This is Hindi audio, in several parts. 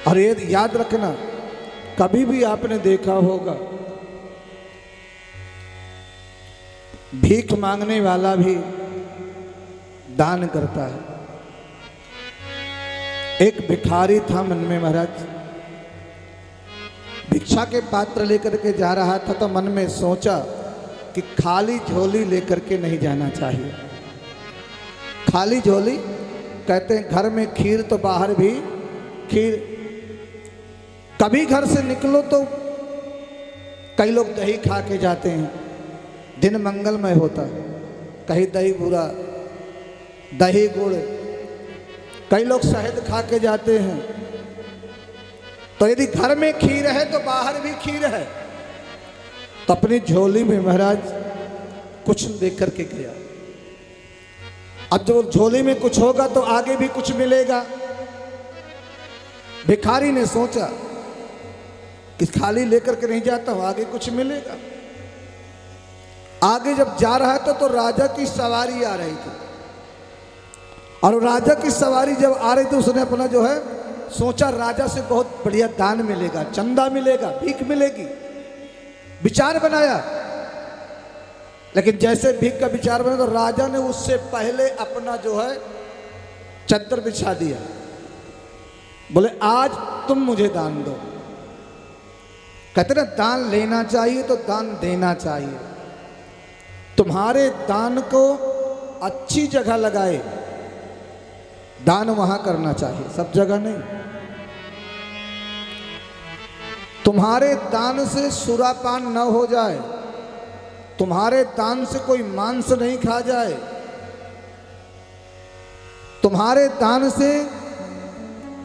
और ये याद रखना, कभी भी आपने देखा होगा भीख मांगने वाला भी दान करता है। एक भिखारी था मन में महाराज, भिक्षा के पात्र लेकर के जा रहा था तो मन में सोचा कि खाली झोली लेकर के नहीं जाना चाहिए। खाली झोली कहते हैं घर में खीर तो बाहर भी खीर। कभी घर से निकलो तो कई लोग दही खा के जाते हैं, दिन मंगलमय होता है, कहीं दही बूरा, दही गुड़, कई लोग शहद खा के जाते हैं। तो यदि घर में खीर है तो बाहर भी खीर है। तो अपनी झोली में महाराज कुछ लेकर के गया। अब जब झोली में कुछ होगा तो आगे भी कुछ मिलेगा। भिखारी ने सोचा कि खाली लेकर के नहीं जाता हूं, आगे कुछ मिलेगा। आगे जब जा रहा था तो राजा की सवारी आ रही थी, और राजा की सवारी जब आ रही थी उसने अपना जो है सोचा राजा से बहुत बढ़िया दान मिलेगा, चंदा मिलेगा, भीख मिलेगी, विचार बनाया। लेकिन जैसे भीख का विचार बना तो राजा ने उससे पहले अपना जो है चद्दर बिछा दिया। बोले आज तुम मुझे दान दो। कहते ना दान लेना चाहिए तो दान देना चाहिए। तुम्हारे दान को अच्छी जगह लगाए, दान वहां करना चाहिए, सब जगह नहीं। तुम्हारे दान से सुरापान न हो जाए, तुम्हारे दान से कोई मांस नहीं खा जाए, तुम्हारे दान से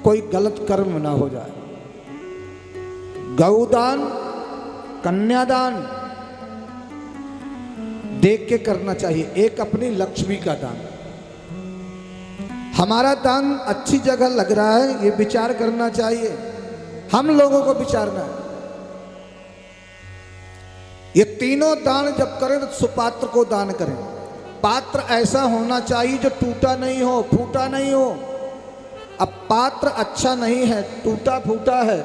कोई गलत कर्म ना हो जाए। गौदान, कन्यादान देख के करना चाहिए। एक अपनी लक्ष्मी का दान, हमारा दान अच्छी जगह लग रहा है ये विचार करना चाहिए, हम लोगों को विचारना है। ये तीनों दान जब करें तो सुपात्र को दान करें। पात्र ऐसा होना चाहिए जो टूटा नहीं हो, फूटा नहीं हो। अब पात्र अच्छा नहीं है, टूटा फूटा है,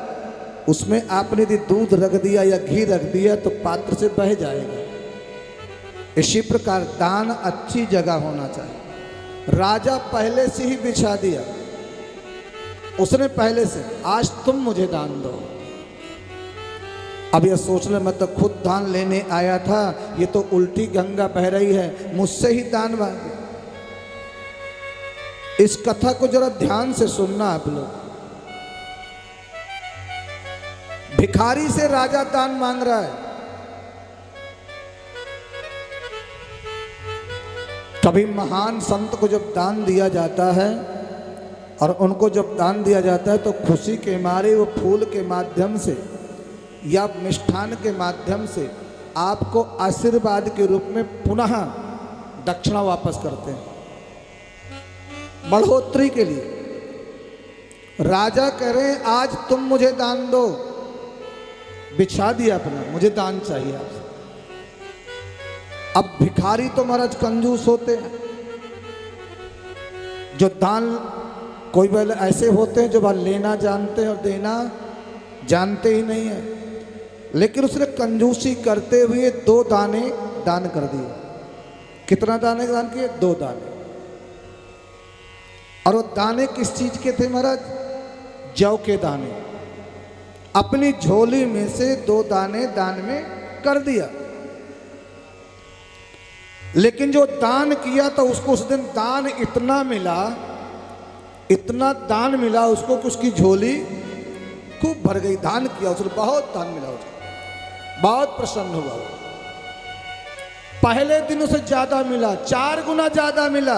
उसमें आपने यदि दूध रख दिया या घी रख दिया तो पात्र से बह जाएगा। इसी प्रकार दान अच्छी जगह होना चाहिए। राजा पहले से ही बिछा दिया, उसने पहले से, आज तुम मुझे दान दो। अब यह सोच ले मैं तो खुद दान लेने आया था, ये तो उल्टी गंगा बह रही है, मुझसे ही दान मांगे। इस कथा को जरा ध्यान से सुनना आप लोग। भिखारी से राजा दान मांग रहा है। कभी महान संत को जब दान दिया जाता है और उनको जब दान दिया जाता है तो खुशी के मारे वो फूल के माध्यम से या मिष्ठान के माध्यम से आपको आशीर्वाद के रूप में पुनः दक्षिणा वापस करते हैं, बढ़ोतरी के लिए। राजा कह रहे हैं आज तुम मुझे दान दो, बिछा दिया अपना, मुझे दान चाहिए आपसे। अब भिखारी तो महाराज कंजूस होते हैं, जो दान, कोई वाले ऐसे होते हैं जो बात लेना जानते हैं और देना जानते ही नहीं है। लेकिन उसने कंजूसी करते हुए 2 दाने दान कर दिए। कितना दाने दान किए? 2 दाने। और वो दाने किस चीज के थे महाराज? जौ के दाने। अपनी झोली में से 2 दाने दान में कर दिया। लेकिन जो दान किया तो उसको उस दिन दान इतना मिला, इतना दान मिला उसको कि उसकी झोली खूब भर गई। दान किया उसने, बहुत दान मिला उसको, बहुत प्रसन्न हुआ वो। पहले दिन उसे ज्यादा मिला, 4 गुना ज्यादा मिला।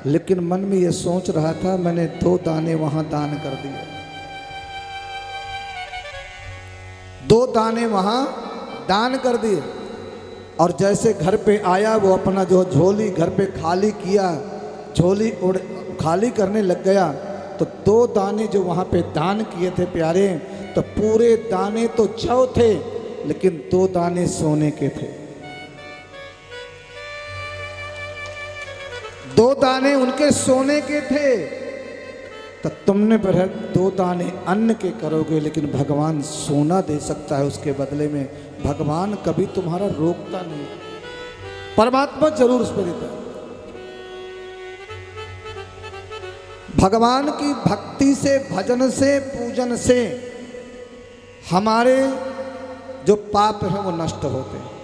लेकिन मन में ये सोच रहा था मैंने 2 दाने वहां दान कर दिए, 2 दाने वहां दान कर दिए। और जैसे घर पे आया वो अपना जो झोली घर पे खाली किया, झोली खाली करने लग गया तो 2 दाने जो वहाँ पे दान किए थे प्यारे, तो पूरे दाने तो जौ थे लेकिन 2 दाने सोने के थे। 2 दाने उनके सोने के थे। तो तुमने पर 2 दाने अन्न के करोगे, लेकिन भगवान सोना दे सकता है उसके बदले में। भगवान कभी तुम्हारा रोकता नहीं, परमात्मा जरूर उस पर देता है। भगवान की भक्ति से, भजन से, पूजन से हमारे जो पाप हैं वो नष्ट होते हैं।